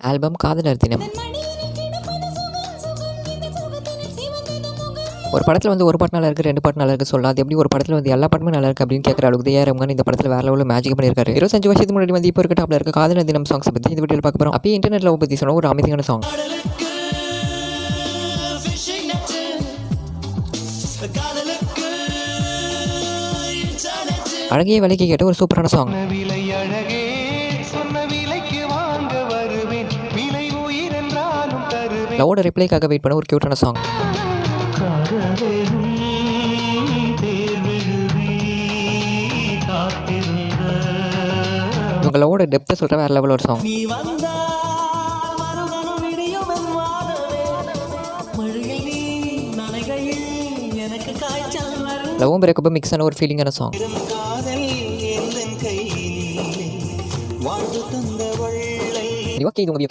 Album காதலர் தினம். ஒரு படத்தில் வந்து ஒரு பாட்டு நல்லா இருக்குது, 2 பாட்டு நல்லா இருக்குது சொல்லலாம். அது எப்படி ஒரு படத்தில் வந்து எல்லா பாட்டுமே நல்லா இருக்குது அப்படின்னு கேட்குற அளவுக்கு ஏஆர் ரஹ்மான் இந்த படத்தில் வேற லெவலில் மேஜிக் பண்ணியிருக்காரு. 25 வருஷத்துக்கு முன்னாடி வந்து இப்போ இருக்க டாப்ல இருக்க காதலர் தினம் சாங்ஸ் பற்றி இந்த வீடியோவில் பார்க்க போகிறோம். அப்பயே இன்டர்நெட் லவ் பற்றி சொன்ன ஒரு அமேசிங்கான சாங். அழகிய விலைக்கு கேட்ட ஒரு சூப்பரான சாங். லவோட ரிப்ளைக்காக வெயிட் பண்ண ஒரு கியூட்டான சாங். இவங்க லவோட டெப்த்தை சொல்கிற வேறு லெவலில் ஒரு சாங். லவ்வும் பிரேக்கப்பும் மிக்ஸ் ஆன ஒரு ஃபீலிங்கான சாங். ஓகே, இது உங்க